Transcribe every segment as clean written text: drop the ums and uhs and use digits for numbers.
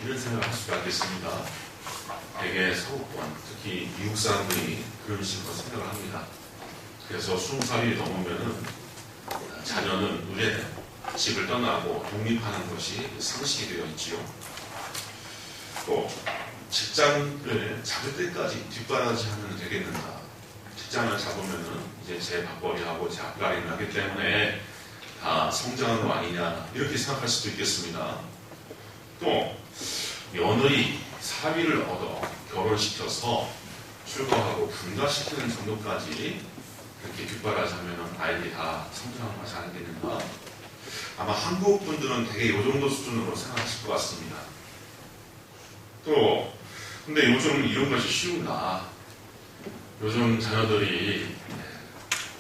이런 생각을 할 수가 있겠습니다. 대개 서구권, 특히 미국 사람들이 그런 식으로 생각을 합니다. 그래서 20살이 넘으면은 자녀는 의뢰돼 집을 떠나고 독립하는 것이 상식이 되어 있지요. 또 직장을 잡을 때까지 뒷바라지 하면 되겠는가? 직장을 잡으면은 이제 제 밥벌이하고 제 앞가림을 하기 때문에 다 성장하는 거 아니냐 이렇게 생각할 수도 있겠습니다. 또 며느리 사위를 얻어 결혼시켜서 출가하고 분가시키는 정도까지 그렇게 뒷바라지하면 아이들이 다 성장하는 것이 아니겠는가? 아마 한국 분들은 되게 이 정도 수준으로 생각하실 것 같습니다. 또 근데 요즘 이런 것이 쉬운가? 요즘 자녀들이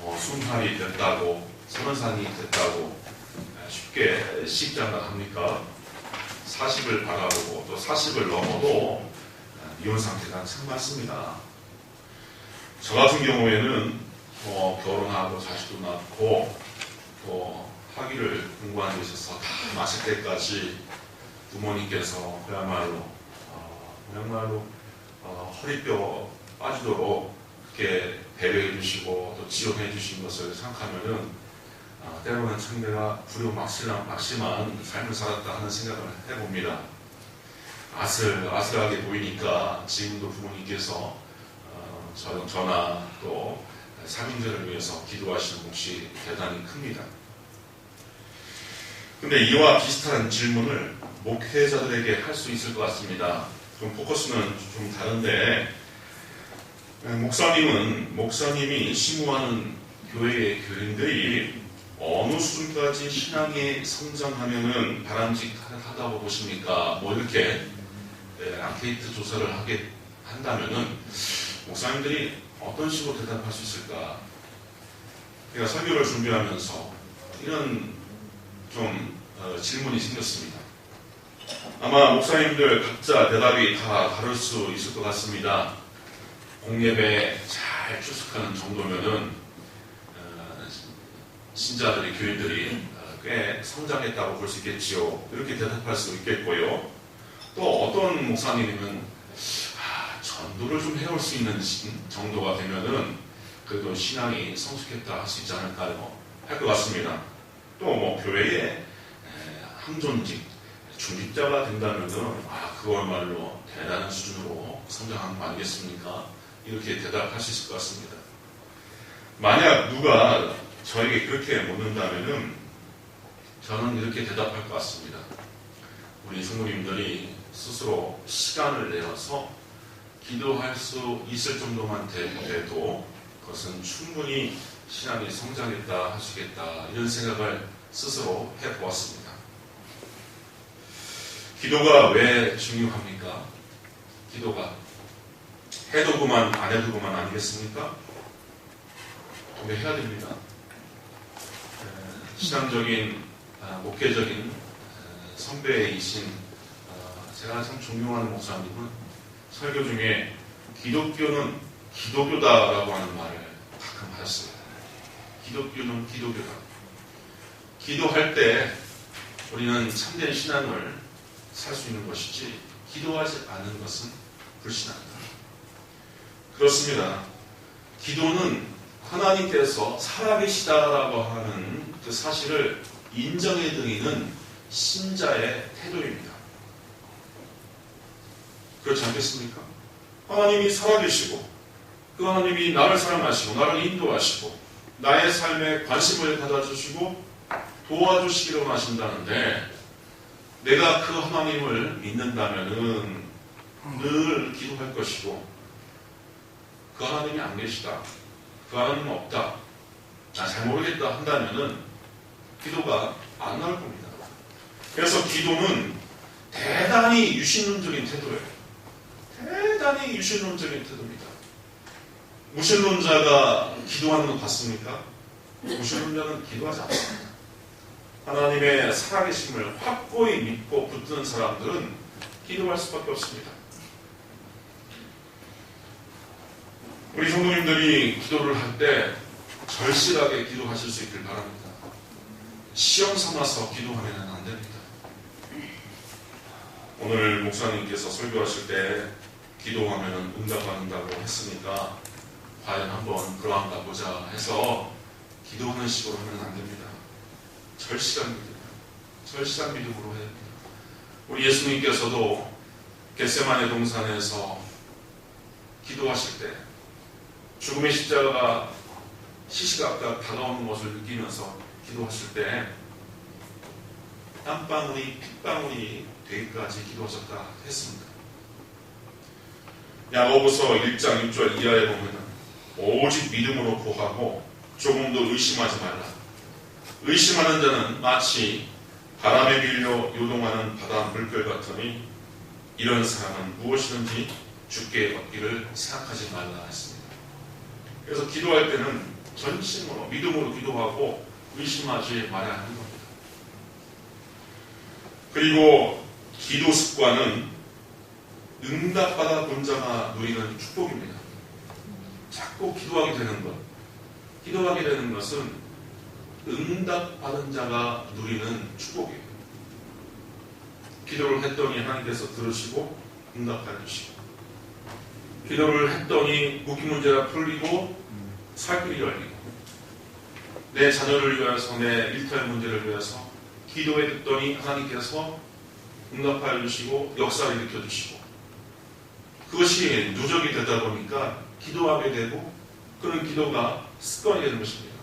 20살이 됐다고 30살이 됐다고 쉽게 시집장가합니까? 40을 바라보고 또 40을 넘어도 이혼 상태가 참 많습니다. 저 같은 경우에는 결혼하고 자식도 낳고 또 학위를 공부하는 데 있어서 다 마칠 때까지 부모님께서 그야말로 허리뼈 빠지도록 그렇게 배려해 주시고 또 지원해 주신 것을 생각하면은 때로는 참 내가 불효막심한 삶을 살았다 하는 생각을 해봅니다. 아슬아슬하게 보이니까 지금도 부모님께서 저나 또 사명자를 위해서 기도하시는 몫이 대단히 큽니다. 근데 이와 비슷한 질문을 목회자들에게 할 수 있을 것 같습니다. 좀 포커스는 좀 다른데 목사님이 심우하는 교회의 교인들이 어느 수준까지 신앙이 성장하면은 바람직하다고 보십니까? 뭐 이렇게 앙케이트 조사를 하게 한다면은 목사님들이 어떤 식으로 대답할 수 있을까? 제가 설교를 준비하면서 이런 좀 질문이 생겼습니다. 아마 목사님들 각자 대답이 다 다를 수 있을 것 같습니다. 공예배에 잘 출석하는 정도면은 신자들이, 교인들이 꽤 성장했다고 볼 수 있겠지요. 이렇게 대답할 수 있겠고요. 또 어떤 목사님이면 전도를 좀 해올 수 있는 정도가 되면은 그래도 신앙이 성숙했다 할 수 있지 않을까요? 할 것 같습니다. 또 뭐 교회에 항존직, 중직자가 된다면은 그거야말로 대단한 수준으로 성장한 거 아니겠습니까? 이렇게 대답할 수 있을 것 같습니다. 만약 누가 저에게 그렇게 묻는다면은 저는 이렇게 대답할 것 같습니다. 우리 성도님들이 스스로 시간을 내어서 기도할 수 있을 정도만 돼도 그것은 충분히 신앙이 성장했다 하시겠다 이런 생각을 스스로 해보았습니다. 기도가 왜 중요합니까? 기도가 해도 그만 안 해도 그만 아니겠습니까? 해야 됩니다. 신앙적인 목회적인 선배이신 제가 참 존경하는 목사님은 설교 중에 기독교는 기독교다라고 하는 말을 가끔 하셨습니다. 기독교는 기독교다. 기도할 때 우리는 참된 신앙을 살 수 있는 것이지 기도하지 않는 것은 불신앙이다. 그렇습니다. 기도는 하나님께서 살아계시다라고 하는 그 사실을 인정해드리는 신자의 태도입니다. 그렇지 않겠습니까? 하나님이 살아계시고 그 하나님이 나를 사랑하시고 나를 인도하시고 나의 삶에 관심을 가져주시고 도와주시기로 하신다는데 내가 그 하나님을 믿는다면은 늘 기도할 것이고 그 하나님이 안 계시다. 그 하나님은 없다. 나 잘 모르겠다 한다면은 기도가 안 나올 겁니다. 그래서 기도는 대단히 유신론적인 태도예요. 대단히 유신론적인 태도입니다. 무신론자가 기도하는 거 봤습니까? 무신론자는 기도하지 않습니다. 하나님의 살아계심을 확고히 믿고 붙드는 사람들은 기도할 수밖에 없습니다. 우리 성도님들이 기도를 할 때 절실하게 기도하실 수 있길 바랍니다. 시험 삼아서 기도하면 안 됩니다. 오늘 목사님께서 설교하실 때 기도하면 응답받는다고 했으니까 과연 한번 그러한가 보자 해서 기도하는 식으로 하면 안 됩니다. 절실한 믿음, 절실한 믿음으로 해야 됩니다. 우리 예수님께서도 겟세마네 동산에서 기도하실 때 죽음의 십자가가 시시각각 다가오는 것을 느끼면서 기도하실 때 땀방울이 핏방울이 되기까지 기도하셨다 했습니다. 야고보서 1장 6절 이하에 보면 오직 믿음으로 구하고 조금도 의심하지 말라. 의심하는 자는 마치 바람에 밀려 요동하는 바다 물결 같으니 이런 사람은 무엇이든지 주께 얻기를 생각하지 말라 했습니다. 그래서 기도할 때는 전심으로 믿음으로 기도하고 의심하지 말아야 하는 겁니다. 그리고 기도 습관은 응답받아 본 자가 누리는 축복입니다. 자꾸 기도하게 되는 것, 기도하게 되는 것은 응답받은 자가 누리는 축복이에요. 기도를 했더니 하나님께서 들으시고 응답해 주시고, 기도를 했더니 국기 문제가 풀리고 살 길이 열리고, 내 자녀를 위해서, 내 일터의 문제를 위해서 기도해 듣더니 하나님께서 응답하여 주시고 역사를 일으켜 주시고, 그것이 누적이 되다 보니까 기도하게 되고 그런 기도가 습관이 되는 것입니다.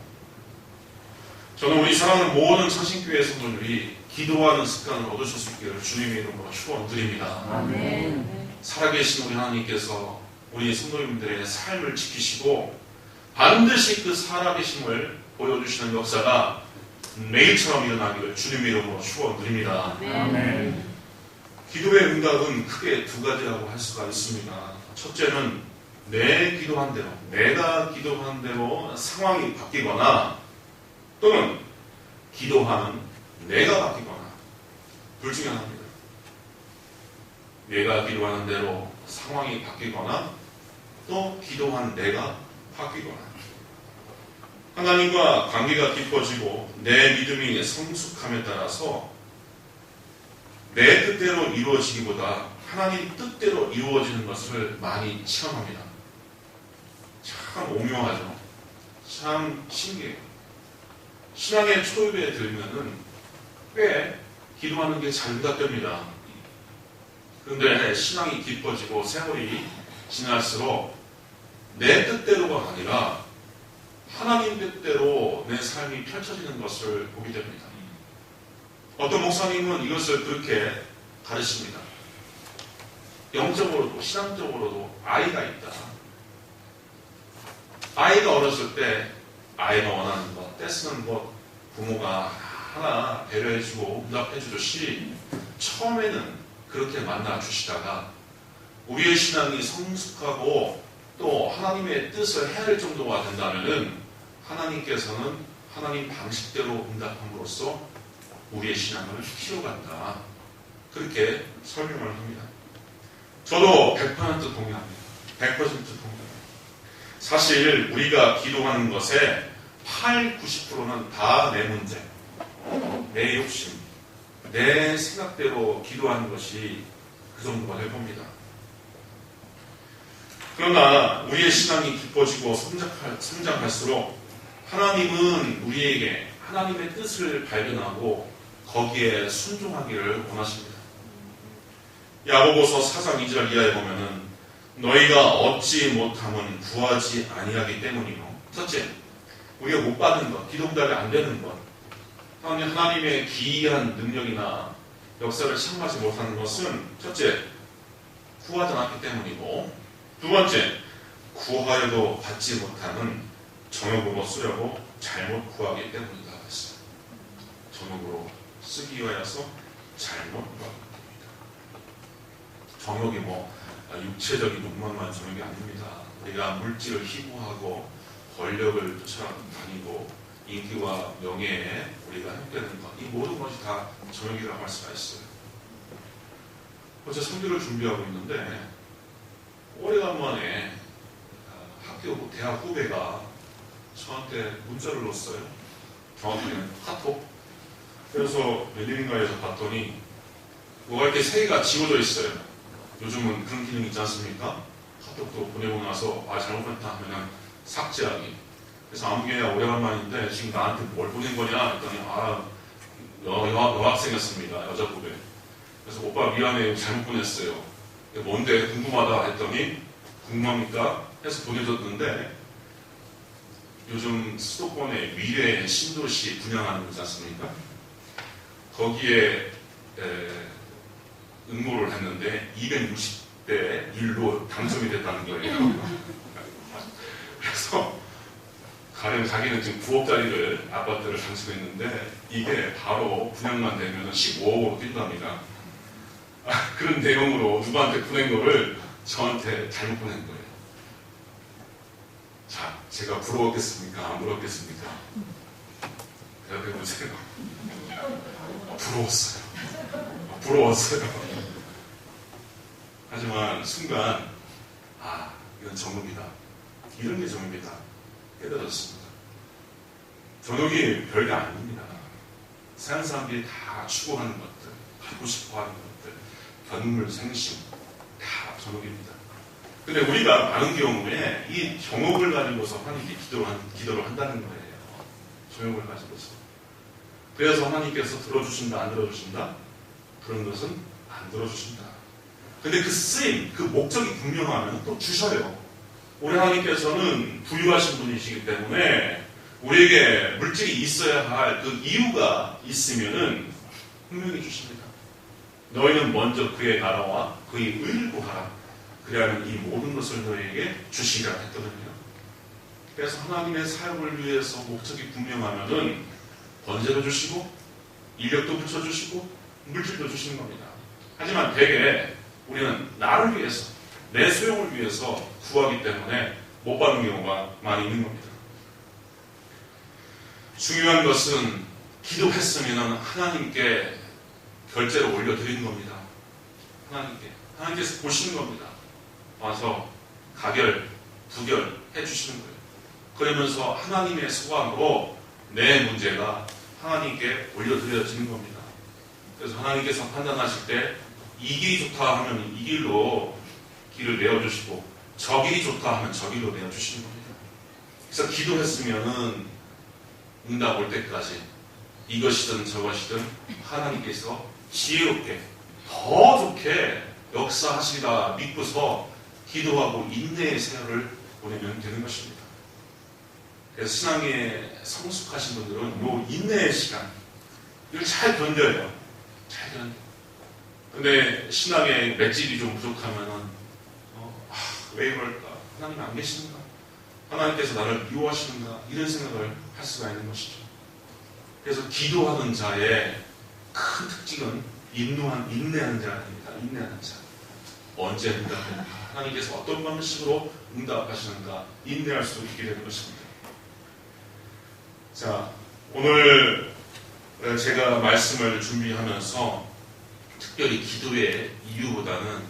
저는 우리 사랑하는 모든 성신교회 성도들이 기도하는 습관을 얻으실 수 있기를 주님의 이름으로 축원드립니다. 아멘. 살아계신 우리 하나님께서 우리 성도님들의 삶을 지키시고 반드시 그 살아계심을 보여주시는 역사가 매일처럼 일어나기를 주님의 이름으로 축원드립니다. 아멘. 기도의 응답은 크게 두 가지라고 할 수가 있습니다. 첫째는 내 기도한 대로, 내가 기도한 대로 상황이 바뀌거나, 또는 기도하는 내가 바뀌거나, 둘 중에 하나입니다. 내가 기도하는 대로 상황이 바뀌거나, 또 기도한 내가 바뀌거나, 하나님과 관계가 깊어지고 내 믿음이 성숙함에 따라서 내 뜻대로 이루어지기보다 하나님 뜻대로 이루어지는 것을 많이 체험합니다. 참 오묘하죠. 참 신기해요. 신앙의 초입에 들면은 꽤 기도하는 게 잘 응답됩니다. 그런데 신앙이 깊어지고 세월이 지날수록 내 뜻대로가 아니라 하나님 뜻대로 내 삶이 펼쳐지는 것을 보게 됩니다. 어떤 목사님은 이것을 그렇게 가르칩니다. 영적으로도 신앙적으로도 아이가 있다. 아이가 어렸을 때 아이가 원하는 것, 떼쓰는 것 부모가 하나 배려해주고 응답해주듯이 처음에는 그렇게 만나주시다가 우리의 신앙이 성숙하고 또 하나님의 뜻을 헤아릴 정도가 된다면은 하나님께서는 하나님 방식대로 응답함으로써 우리의 신앙을 키워간다. 그렇게 설명을 합니다. 저도 100% 동의합니다. 100% 동의합니다. 사실 우리가 기도하는 것에 8, 90%는 다 내 문제, 내 욕심, 내 생각대로 기도하는 것이 그 정도가 될 겁니다. 그러나 우리의 신앙이 깊어지고 성장할수록 하나님은 우리에게 하나님의 뜻을 발견하고 거기에 순종하기를 원하십니다. 야고보서 4장 2절 이하에 보면은 너희가 얻지 못함은 구하지 아니하기 때문이요. 첫째, 우리가 못 받는 것, 기도응답이 안 되는 것, 하나님의 기이한 능력이나 역사를 체험하지 못하는 것은 첫째, 구하지 않았기 때문이고, 두 번째, 구하여도 받지 못하는 정욕으로 쓰려고 잘못 구하기 때문이다 했어요. 정욕으로 쓰기 위하여서 잘못 구합니다. 정욕이 육체적인 욕망만 정욕이 아닙니다. 우리가 물질을 희구하고 권력을 쫓아다니고 인기와 명예에 우리가 함께하는 것, 이 모든 것이 다 정욕이라고 할 수가 있어요. 어제 선교를 준비하고 있는데 오래간만에 학교 대학 후배가 저한테 문자를 넣었어요. 정확히는 카톡. 그래서 웬일인가에서 봤더니 뭐가 이렇게 세 개가 지워져 있어요. 요즘은 그런 기능 있지 않습니까? 카톡도 보내고 나서 잘못했다 하면 삭제하기. 그래서 아무개야 오래간만인데 지금 나한테 뭘 보낸 거냐 했더니 여학생이었습니다. 여자 후배. 그래서 오빠 미안해 잘못 보냈어요. 뭔데 궁금하다 했더니 궁금합니까? 해서 보내줬는데 요즘 수도권에 미래 신도시 분양하는 거지 않습니까? 거기에 응모를 했는데 260대 1로 당첨이 됐다는 거예요. 그래서 가령 자기는 지금 9억짜리를 아파트를 당첨했는데 이게 바로 분양만 되면 15억으로 뛴답니다. 그런 내용으로 누구한테 보낸 거를 저한테 잘못 보낸 거예요. 자, 제가 부러웠겠습니까? 안 부러웠겠습니까? 대답해보세요. 부러웠어요. 부러웠어요. 하지만 순간 이건 정읍이다. 이런 게 정읍이다. 깨달았습니다. 정욕이 별게 아닙니다. 세상 사람들이 다 추구하는 것들, 갖고 싶어하는 것들, 견물, 생심 다 정욕입니다. 근데 우리가 많은 경우에 이 정욕을 가지고서 하나님께 기도를 한다는 거예요. 정욕을 가지고서. 그래서 하나님께서 들어주신다, 안 들어주신다? 그런 것은 안 들어주신다. 근데 그 쓰임, 그 목적이 분명하면 또 주셔요. 우리 하나님께서는 부유하신 분이시기 때문에 우리에게 물질이 있어야 할 그 이유가 있으면은 분명히 주십니다. 너희는 먼저 그의 나라와 그의 의를 구하라. 그래야만 이 모든 것을 너희에게 주시리라 했거든요. 그래서 하나님의 사역을 위해서 목적이 분명하면은 번제도 주시고 인력도 붙여주시고 물질도 주시는 겁니다. 하지만 대개 우리는 나를 위해서 내 소용을 위해서 구하기 때문에 못 받는 경우가 많이 있는 겁니다. 중요한 것은 기도했으면 하나님께 결제를 올려드리는 겁니다. 하나님께서 보시는 겁니다. 와서 가결, 부결 해주시는 거예요. 그러면서 하나님의 소감으로 내 문제가 하나님께 올려드려지는 겁니다. 그래서 하나님께서 판단하실 때 이 길이 좋다 하면 이 길로 길을 내어주시고 저 길이 좋다 하면 저 길로 내어주시는 겁니다. 그래서 기도했으면은 응답 올 때까지 이것이든 저것이든 하나님께서 지혜롭게 더 좋게 역사하시리라 믿고서 기도하고 인내의 세월을 보내면 되는 것입니다. 그래서 신앙에 성숙하신 분들은 이 인내의 시간 이걸 잘 견뎌요. 잘 견뎌요. 근데 신앙의 맷집이 좀 부족하면은 왜 이럴까? 하나님 안 계시는가? 하나님께서 나를 미워하시는가? 이런 생각을 할 수가 있는 것이죠. 그래서 기도하는 자의 큰 특징은 인내하는 자입니다. 인내하는 자. 언제 응답할까? 하나님께서 어떤 방식으로 응답하시는가? 인내할 수 있게 되는 것입니다. 자, 오늘 제가 말씀을 준비하면서 특별히 기도의 이유보다는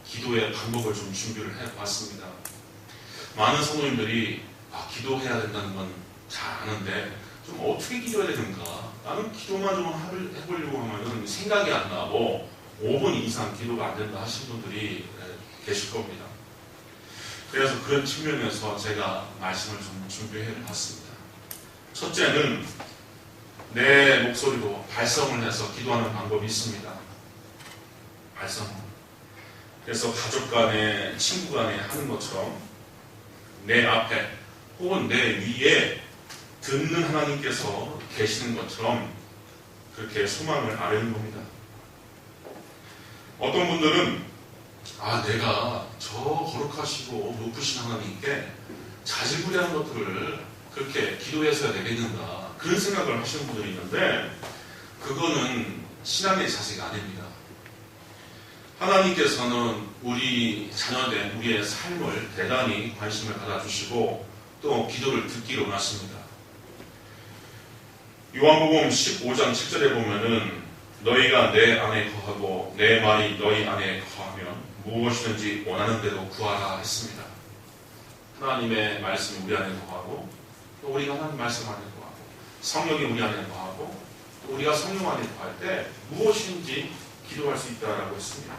기도의 방법을 좀 준비를 해봤습니다. 많은 성도님들이 기도해야 된다는 건 잘 아는데 좀 어떻게 기도해야 되는가? 나는 기도만 좀 해보려고 하면 생각이 안 나고 5분 이상 기도가 안 된다 하신 분들이 계실 겁니다. 그래서 그런 측면에서 제가 말씀을 좀 준비해 봤습니다. 첫째는 내 목소리로 발성을 해서 기도하는 방법이 있습니다. 발성. 그래서 가족 간에, 친구 간에 하는 것처럼 내 앞에 혹은 내 위에 듣는 하나님께서 계시는 것처럼 그렇게 소망을 아뢰는 겁니다. 어떤 분들은 내가 저 거룩하시고 높으신 하나님께 자질구레한 것들을 그렇게 기도해서야 되겠는가 그런 생각을 하시는 분들이 있는데 그거는 신앙의 자세가 아닙니다. 하나님께서는 우리 자녀된 우리의 삶을 대단히 관심을 가져주시고 또 기도를 듣기로 원하십니다. 요한복음 15장 7절에 보면은 너희가 내 안에 거하고 내 말이 너희 안에 거하면 무엇이든지 원하는 대로 구하라 했습니다. 하나님의 말씀이 우리 안에 거하고 또 우리가 하나님 말씀 안에 거하고 성령이 우리 안에 거하고 또 우리가 성령 안에 거할 때 무엇이든지 기도할 수 있다라고 했습니다.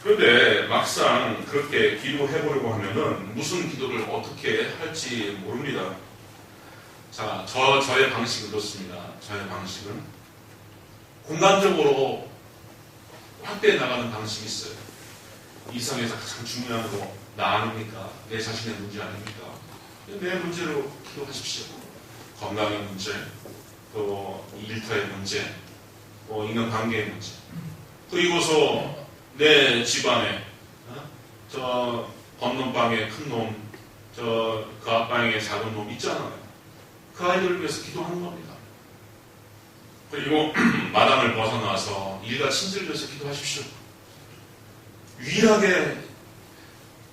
그런데 막상 그렇게 기도해보려고 하면은 무슨 기도를 어떻게 할지 모릅니다. 자, 저의 방식은 그렇습니다. 저의 방식은 공간적으로 확대해 나가는 방식이 있어요. 이 세상에서 가장 중요한 거 나 아닙니까? 내 자신의 문제 아닙니까? 내 문제로 기도하십시오. 건강의 문제, 또 일터의 문제, 또 인간관계의 문제, 그리고서 내 집안에 저 건넌방에 큰 놈, 저 그 앞방에 작은 놈 있잖아요. 그 아이들을 위해서 기도하는 겁니다. 그리고 마당을 벗어나서 일가 친지를 위해서 기도하십시오. 유일하게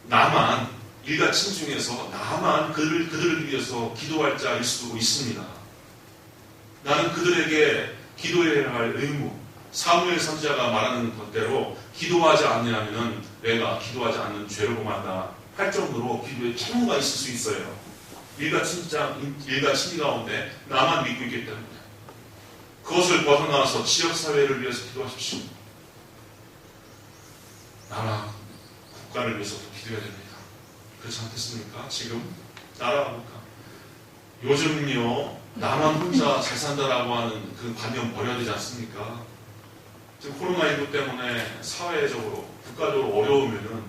나만 일가 친지 중에서 나만 그들을 위해서 기도할 자일 수도 있습니다. 나는 그들에게 기도해야 할 의무, 사무엘 선지자가 말하는 것대로 기도하지 않느냐면 내가 기도하지 않는 죄를 범한다 할 정도로 기도에 책무가 있을 수 있어요. 일가 친지 가운데 나만 믿고 있기 때문에 그것을 벗어나서 지역사회를 위해서 기도하십시오. 나라, 국가를 위해서도 기도해야 됩니다. 그렇지 않겠습니까? 지금 나라가 국가. 요즘요 나만 혼자 잘 산다라고 하는 그 관념 버려야 되지 않습니까? 지금 코로나19 때문에 사회적으로, 국가적으로 어려우면은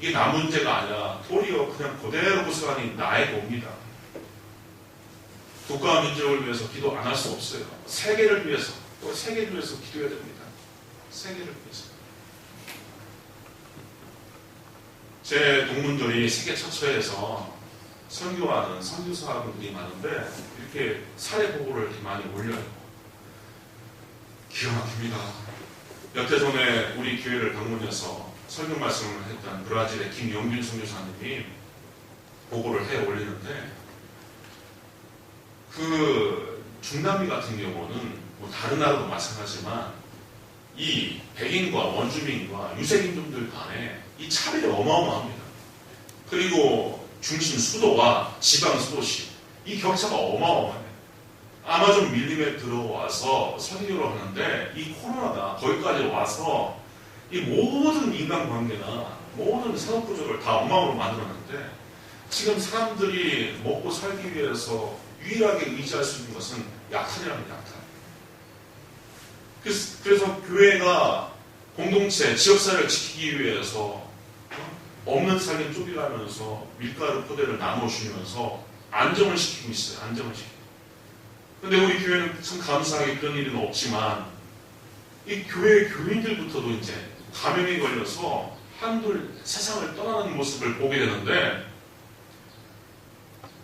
이게 나 문제가 아니라 도리어 그냥 그대로 고스란히 나에게 옵니다. 국가와 민족을 위해서 기도 안 할 수 없어요. 세계를 위해서, 또 세계를 위해서 기도해야 됩니다. 세계를 위해서. 제 동문들이 세계 처처에서 선교하는 선교사분들이 많은데 이렇게 사례 보고를 이렇게 많이 올려요. 기가 막힙니다. 몇 해 전에 우리 교회를 방문해서 설교 말씀을 했던 브라질의 김영균 선교사님이 보고를 해 올리는데 그 중남미 같은 경우는 뭐 다른 나라도 마찬가지지만 이 백인과 원주민과 유색인종들 간에 이 차별이 어마어마합니다. 그리고 중심 수도와 지방 수도시 이 격차가 어마어마해요. 아마존 밀림에 들어와서 선교를 하는데 이 코로나가 거기까지 와서 이 모든 인간관계나 모든 산업구조를 다 엉망으로 만들었는데 지금 사람들이 먹고 살기 위해서 유일하게 의지할 수 있는 것은 약탈이랍니다. 약탈. 그래서 교회가 공동체, 지역사회를 지키기 위해서 없는 살림 쪼개가면서 밀가루 포대를 나눠주면서 안정을 시키고 있어요. 안정을 시키고. 근데 우리 교회는 참 감사하게 그런 일은 없지만 이 교회 교인들부터도 이제 감염이 걸려서 한둘 세상을 떠나는 모습을 보게 되는데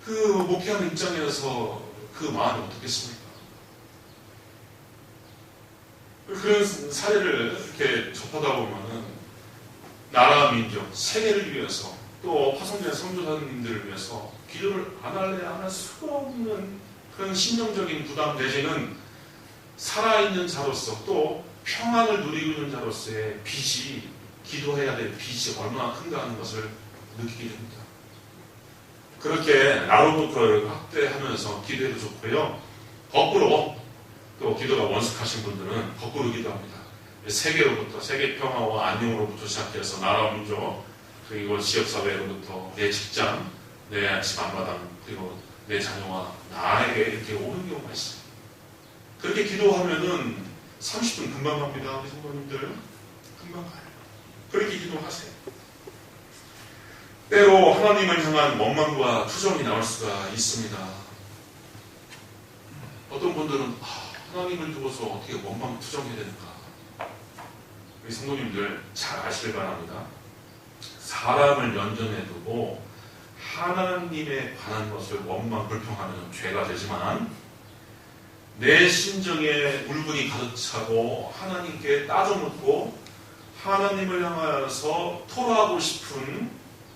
그 목회하는 입장에서 그 마음이 어떻겠습니까? 그런 사례를 이렇게 접하다 보면은 나라, 민족, 세계를 위해서 또 파송된 선교사님들을 위해서 기도를 안 할래 안 할 수가 없는 그런 심정적인 부담 내지는 살아있는 자로서 또 평안을 누리고 있는 자로서의 빚이 기도해야 될 빚이 얼마나 큰가 하는 것을 느끼게 됩니다. 그렇게 나로부터 확대하면서 기도해도 좋고요. 거꾸로 또 기도가 원숙하신 분들은 거꾸로 기도합니다. 세계로부터 세계 평화와 안녕으로부터 시작해서 나라 민족 그리고 지역사회로부터 내 직장, 내 집 앞마당 그리고 내 자녀와 나에게 이렇게 오는 경우가 있어요. 그렇게 기도하면은 30분 금방 갑니다. 우리 성도님들 금방 가요. 그렇게 기도하세요. 때로 하나님을 향한 원망과 투정이 나올 수가 있습니다. 어떤 분들은 하나님을 두고서 어떻게 원망 투정해야 되는가. 우리 성도님들 잘 아시길 바랍니다. 사람을 연전해 두고 하나님에 관한 것을 원망 불평하면 죄가 되지만 내 심정에 울분이 가득 차고 하나님께 따져 묻고 하나님을 향하여서 토로하고 싶은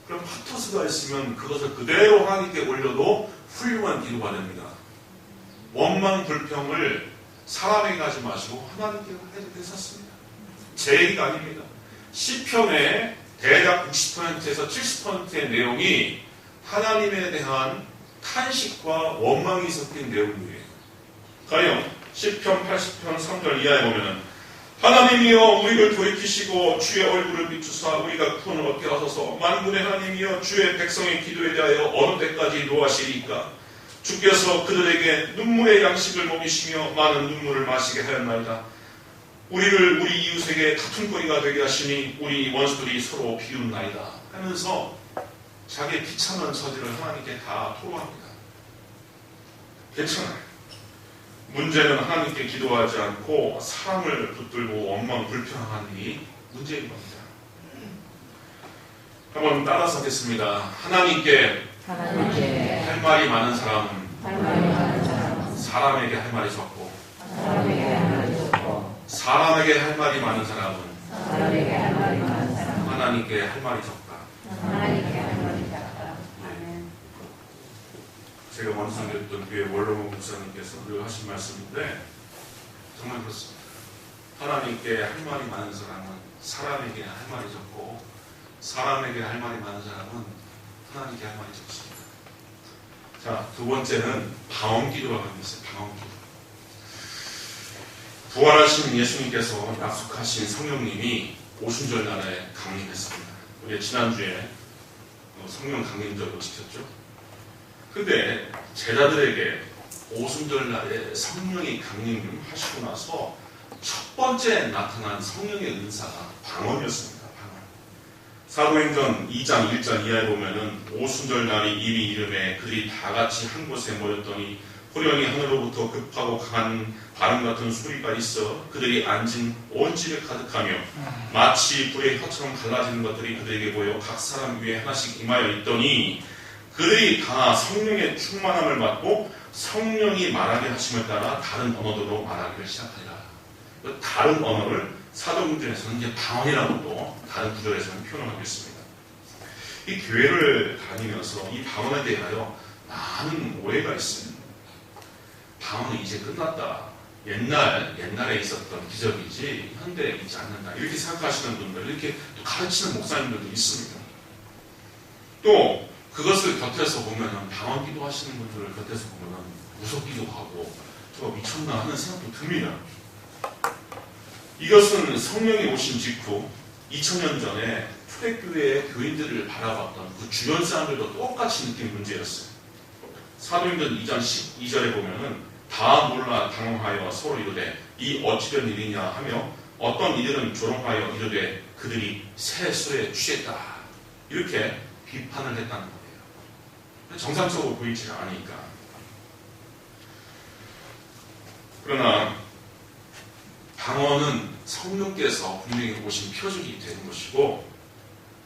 그런 파토스가 있으면 그것을 그대로 하나님께 올려도 훌륭한 기도가 됩니다. 원망 불평을 사람에게 하지 마시고 하나님께 해도 괜찮습니다. 제 얘기가 아닙니다. 시편의 대략 90%에서 70%의 내용이 하나님에 대한 탄식과 원망이 섞인 내용이에요. 가령 시편 80편 3절 이하에 보면 하나님이여 우리를 돌이키시고 주의 얼굴을 비추사 우리가 구원을 얻게 하소서. 만군의 하나님이여 주의 백성의 기도에 대하여 어느 때까지 노하시리까. 주께서 그들에게 눈물의 양식을 먹이시며 많은 눈물을 마시게 하였나이다. 우리를 우리 이웃에게 다툼거리가 되게 하시니 우리 원수들이 서로 비웃나이다 하면서 자기의 비참한 처지를 하나님께 다 토로합니다. 괜찮아요. 문제는 하나님께 기도하지 않고 사람을 붙들고 원망 불평한 일이 문제인 겁니다. 한번 따라서 하겠습니다. 하나님께 할 말이 많은 사람은 사람에게 할 말이 적고 사람에게 할 말이 많은 사람은 하나님께 할 말이 적다. 제가 먼저 섬겼던 교회 원로문 목사님께서 늘 하신 말씀인데 정말 그렇습니다. 하나님께 할 말이 많은 사람은 사람에게 할 말이 적고 사람에게 할 말이 많은 사람은 하나님께 할 말이 적습니다. 자, 두 번째는 방언기도라고 하는 것이에요. 방언기도. 부활하신 예수님께서 약속하신 성령님이 오순절날에 강림했습니다. 우리 지난주에 성령 강림절로 지켰죠. 근데 제자들에게 오순절날에 성령이 강림하시고 나서 첫 번째 나타난 성령의 은사가 방언이었습니다. 방언. 사도행전 2장 1절 이하에 보면은 오순절날이 이미 이름에 그들이 다 같이 한 곳에 모였더니 호련히 하늘로부터 급하고 강한 바람 같은 소리가 있어 그들이 앉은 온 집에 가득하며 마치 불의 혀처럼 갈라지는 것들이 그들에게 보여 각 사람 위에 하나씩 임하여 있더니 그들이 다 성령의 충만함을 받고 성령이 말하게 하심을 따라 다른 언어로 말하기를 시작하리라. 다른 언어를 사도행전에서는 이제 방언이라고 또 다른 구절에서는 표현하고 있습니다. 이 교회를 다니면서 이 방언에 대하여 많은 오해가 있습니다. 방언이 이제 끝났다. 옛날에 있었던 기적이지 현대에 있지 않는다. 이렇게 생각하시는 분들, 이렇게 또 가르치는 목사님들도 있습니다. 또 그것을 곁에서 보면은 방언기도 하시는 분들을 곁에서 보면은 무섭기도 하고 저거 미쳤나 하는 생각도 듭니다. 이것은 성령이 오신 직후 2000년 전에 초대교회의 교인들을 바라봤던 그 주변 사람들도 똑같이 느낀 문제였어요. 사도행전 2장 12절에 보면은 다 놀라 당황하여 서로 이르되 이 어찌된 일이냐 하며 어떤 이들은 조롱하여 이르되 그들이 새 술에 취했다. 이렇게 비판을 했다는 거예요. 정상적으로 보이지 않으니까. 그러나 방언은 성령께서 분명히 오신 표적이 되는 것이고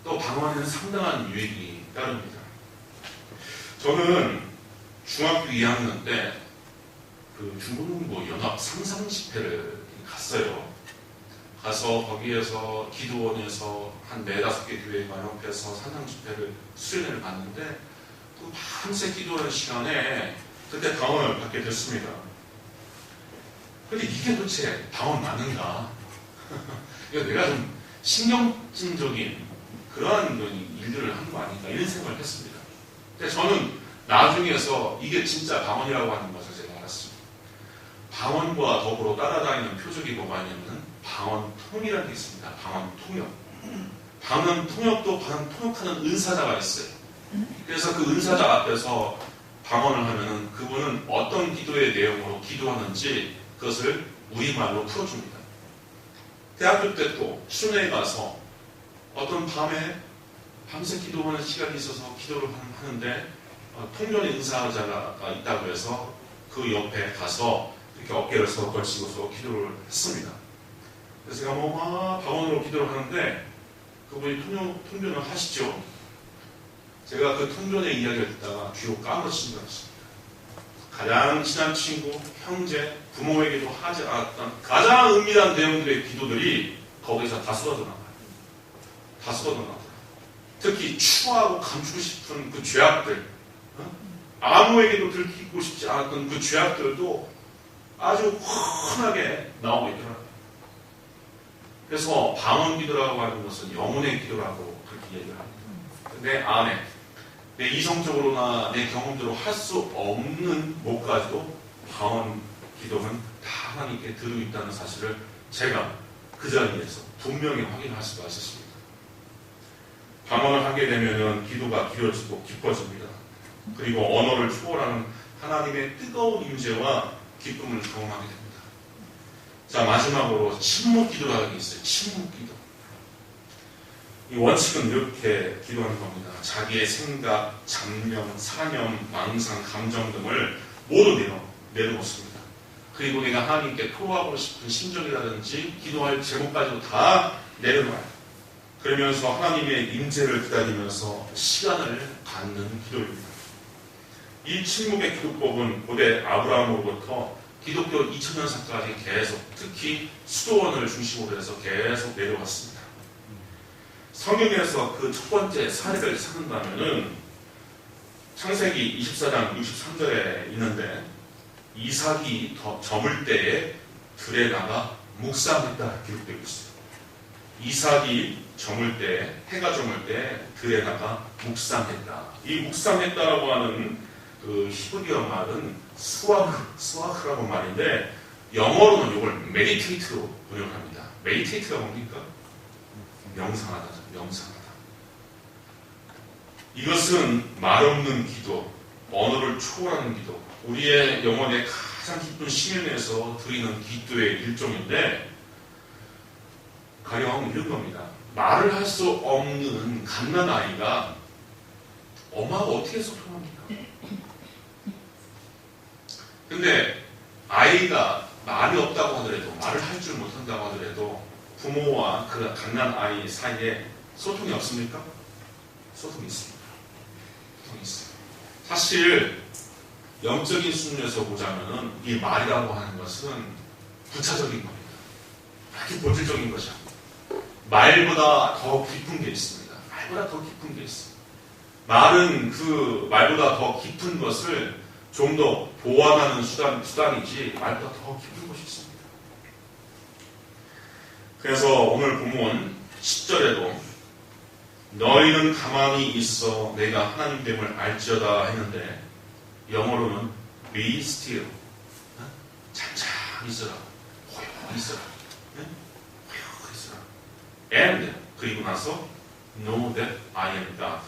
또 방언에는 상당한 유익이 따릅니다. 저는 중학교 2학년 때 그 중고등부 연합 상상 집회를 갔어요. 가서 거기에서 기도원에서 한 4-5개 교회가 연합해서 상상 집회를 수련회를 봤는데 그 밤새 기도하는 시간에 그때 방언을 받게 됐습니다. 근데 이게 도대체 방언 맞는가? 내가 좀 신경증적인 그러한 일들을 한 거 아닌가 이런 생각을 했습니다. 근데 저는 나중에서 이게 진짜 방언이라고 하는 것을 제가 알았습니다. 방언과 더불어 따라다니는 표적이 뭐가 있냐면 방언통이라는 게 있습니다. 방언통역. 방언통역도 방언통역하는 은사자가 있어요. 그래서 그 은사자 앞에서 방언을 하면은 그분은 어떤 기도의 내용으로 기도하는지 그것을 우리말로 풀어줍니다. 대학교 때 또 수련회에 가서 어떤 밤새 기도하는 시간이 있어서 기도를 하는데 통전의 은사자가 있다고 해서 그 옆에 가서 이렇게 어깨를 서로 걸치고서 기도를 했습니다. 그래서 제가 방언으로 기도를 하는데 그분이 통전을 하시죠. 제가 그 통전의 이야기를 듣다가 뒤로 까무러친 것 같습니다. 가장 친한 친구, 형제, 부모에게도 하지 않았던 가장 은밀한 내용들의 기도들이 거기서 다 쏟아져 나와요. 다 쏟아져 나와요. 특히 추하고 감추고 싶은 그 죄악들, 아무에게도 들키고 싶지 않았던 그 죄악들도 아주 훤하게 나오고 있더라고요. 그래서 방언 기도라고 하는 것은 영혼의 기도라고 그렇게 얘기를 합니다. 내 안에 내 이성적으로나 내 경험대로 할 수 없는 못까지도 방언 기도는 다 하나님께 드리고 있다는 사실을 제가 그 자리에서 분명히 확인할 수가 있었습니다. 방언을 하게 되면 기도가 길어지고 깊어집니다. 그리고 언어를 초월하는 하나님의 뜨거운 임재와 기쁨을 경험하게 됩니다. 자, 마지막으로 침묵 기도라는 게 있어요. 침묵 기도. 이 원칙은 이렇게 기도하는 겁니다. 자기의 생각, 잡념, 사념, 망상, 감정 등을 모두 내려놓습니다. 그리고 내가 하나님께 토로하고 싶은 심정이라든지 기도할 제목까지도 다 내려놔요. 그러면서 하나님의 임재를 기다리면서 시간을 갖는 기도입니다. 이 침묵의 기도법은 고대 아브라함으로부터 기독교 2000년사까지 계속, 특히 수도원을 중심으로 해서 계속 내려왔습니다. 성경에서 그 첫 번째 사례를 찾는다면은 창세기 24장 63절에 있는데, 이삭이 저물 때에 들에 나가 묵상했다 기록되고 있어요. 이삭이 저물 때, 해가 저물 때 들에 나가 묵상했다. 이 묵상했다라고 하는 그 히브리어 말은 수아크라고 말인데, 영어로는 이걸 메디테이트로 번역합니다. 메디테이트가 뭡니까? 명상하다. 명상하다. 이것은 말 없는 기도, 언어를 초월하는 기도, 우리의 영혼의 가장 깊은 심연에서 드리는 기도의 일종인데, 가령 이런 겁니다. 말을 할 수 없는 갓난아이가 엄마가 어떻게 소통합니까? 근데 아이가 말이 없다고 하더라도, 말을 할 줄 못한다고 하더라도 부모와 그 갓난아이 사이에 소통이 없습니까? 소통이 있습니다. 소통이 있어요. 사실 영적인 수준에서 보자면은 이 말이라고 하는 것은 부차적인 겁니다. 아주 본질적인 것이 아닙니다. 말보다 더 깊은 게 있습니다. 말보다 더 깊은 게 있습니다. 말은 그 말보다 더 깊은 것을 좀 더 보완하는 수단이지, 말보다 더 깊은 것이 있습니다. 그래서 오늘 본문 10절에도 너희는 가만히 있어 내가 하나님됨을 알지어다 했는데, 영어로는 be still, 잠잠히 있어라, 고요히 있어라, 고요히 있어라, and 그리고 나서 know that I am God,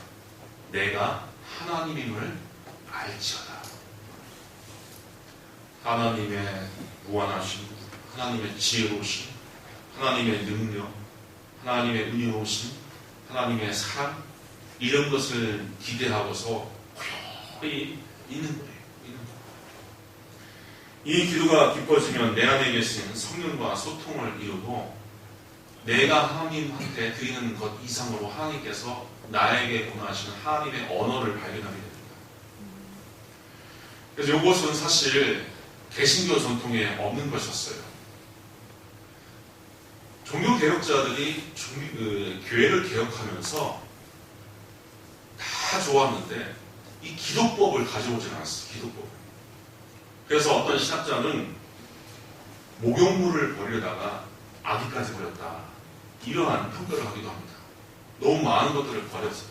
내가 하나님임을 알지어다. 하나님의 무한하심, 하나님의 지혜로우심, 하나님의 능력, 하나님의 은혜로우심, 하나님의 사랑, 이런 것을 기대하고서 고요히 있는 거예요. 이 기도가 깊어지면 내 안에 계신 성령과 소통을 이루고, 내가 하나님한테 드리는 것 이상으로 하나님께서 나에게 원하시는 하나님의 언어를 발견하게 됩니다. 그래서 이것은 사실 개신교 전통에 없는 것이었어요. 종교개혁자들이 교회를 개혁하면서 다 좋았는데 이 기도법을 가져오지 않았어요. 기도법. 그래서 어떤 신학자는 목욕물을 버리려다가 아기까지 버렸다, 이러한 평가를 하기도 합니다. 너무 많은 것들을 버렸어요.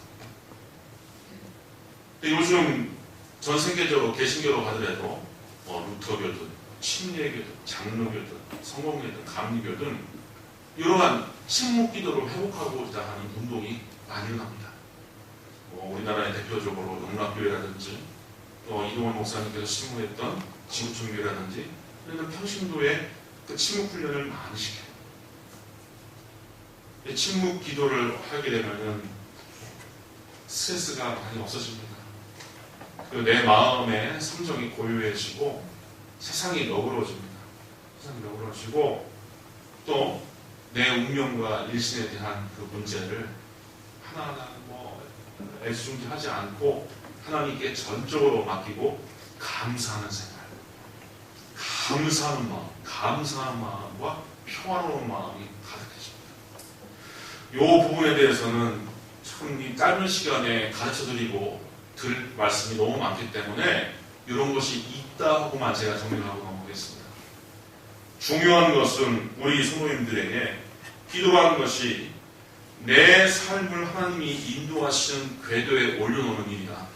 근데 요즘 전 세계적으로 개신교로 가더라도 루터교든 침례교든 장로교든 성공교든 감리교든 이러한 침묵 기도를 회복하고자 하는 운동이 많이 일어납니다. 우리나라의 대표적으로 영락교회라든지 또 이동원 목사님께서 심무했던 지구촌교회라든지 이런 평신도의 그 침묵 훈련을 많이 시켜요. 침묵 기도를 하게 되면은 스트레스가 많이 없어집니다. 그리고 내 마음의 성정이 고요해지고 세상이 너그러워집니다. 세상이 너그러워지고 또 내 운명과 일신에 대한 그 문제를 하나하나 애수중지하지 않고 하나님께 전적으로 맡기고 감사하는 생활, 감사하는 마음, 감사한 마음과 평화로운 마음이 가득해집니다. 이 부분에 대해서는 참 이 짧은 시간에 가르쳐드리고 들 말씀이 너무 많기 때문에 이런 것이 있다 하고만 제가 정리하고 넘어가겠습니다. 중요한 것은 우리 성도님들에게 기도하는 것이 내 삶을 하나님이 인도하시는 궤도에 올려놓는 일이다,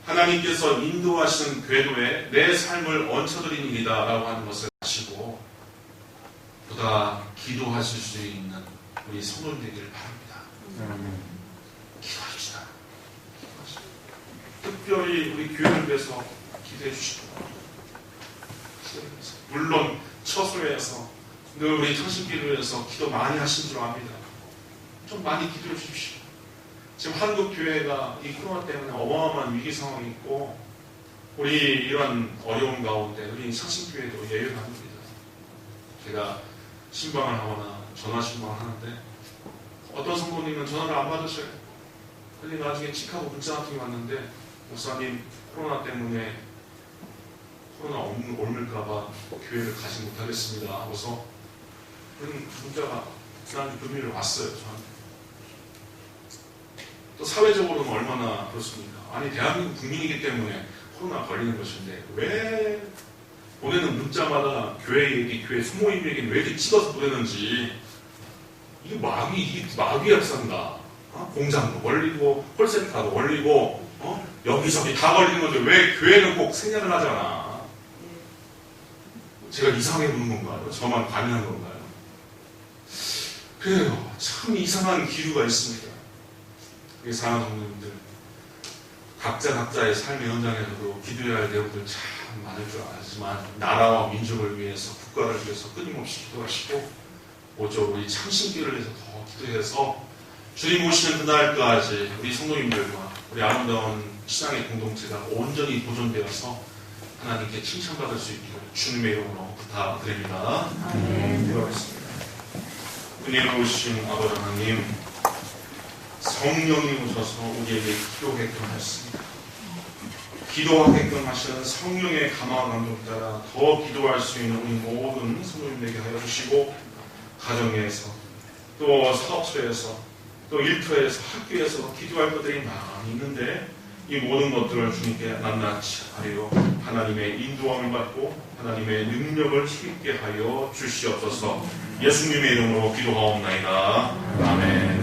하나님께서 인도하시는 궤도에 내 삶을 얹혀드리는 일이다 라고 하는 것을 아시고 보다 기도하실 수 있는 우리 성도님 되기를 바랍니다. 기도합시다. 특별히 우리 교회를 위해서 기도해 주시고, 물론 처소에서 늘 우리 창신기를 위해서 기도 많이 하신 줄 압니다. 좀 많이 기도해 주십시오. 지금 한국 교회가 이 코로나 때문에 어마어마한 위기 상황이 있고, 우리 이런 어려운 가운데 우리 창신교회도 예외가 아닙니다. 제가 신방을 하거나 전화 신방을 하는데 어떤 성도님은 전화를 안 받으셔요. 근데 나중에 직하고 문자 같은 게 왔는데, 목사님 코로나 때문에 코로나 옮을까봐 교회를 가지 못하겠습니다 하고서 그런 문자가 지난주 금요일에 왔어요. 저한테. 또 사회적으로는 얼마나 그렇습니까? 아니 대한민국 국민이기 때문에 코로나 걸리는 것인데 왜 보내는 문자마다 교회 얘기, 교회 소모임 얘기는 왜 이렇게 찍어서 보내는지, 이게 마귀 역사인가? 공장도 걸리고 콜센터도 걸리고 여기저기 다 걸리는 건데 왜 교회는 꼭 생략을 하잖아. 제가 이상하게 보는 건가요? 저만 가능한 건가요? 그래요. 참 이상한 기류가 있습니다. 우리 사랑하는 성도님들, 각자의 삶의 현장에서도 기도해야 할 내용들 참 많을 줄 알지만 나라와 민족을 위해서, 국가를 위해서 끊임없이 기도하시고 오죠. 우리 창신기를 위해서 더 기도해서 주님 오시는 그날까지 우리 성도님들과 우리 아름다운 신앙의 공동체가 온전히 보존되어서 하나님께 칭찬받을 수 있기를 주님의 이름으로 부탁드립니다. 기도하겠습니다. 은혜로우신 아버지 하나님, 성령이 오셔서 우리에게 기도하게끔 하셨습니다. 기도하게끔 하시는 성령의 감화 감동 따라 더 기도할 수 있는 우리 모든 성도님에게 하여 주시고, 가정에서 또 사업소에서 또 일터에서 학교에서 기도할 것들이 많이 있는데 이 모든 것들을 주님께 낱낱이 하려 하나님의 인도함을 받고 하나님의 능력을 힘있게 하여 주시옵소서. 예수님의 이름으로 기도하옵나이다. 아멘.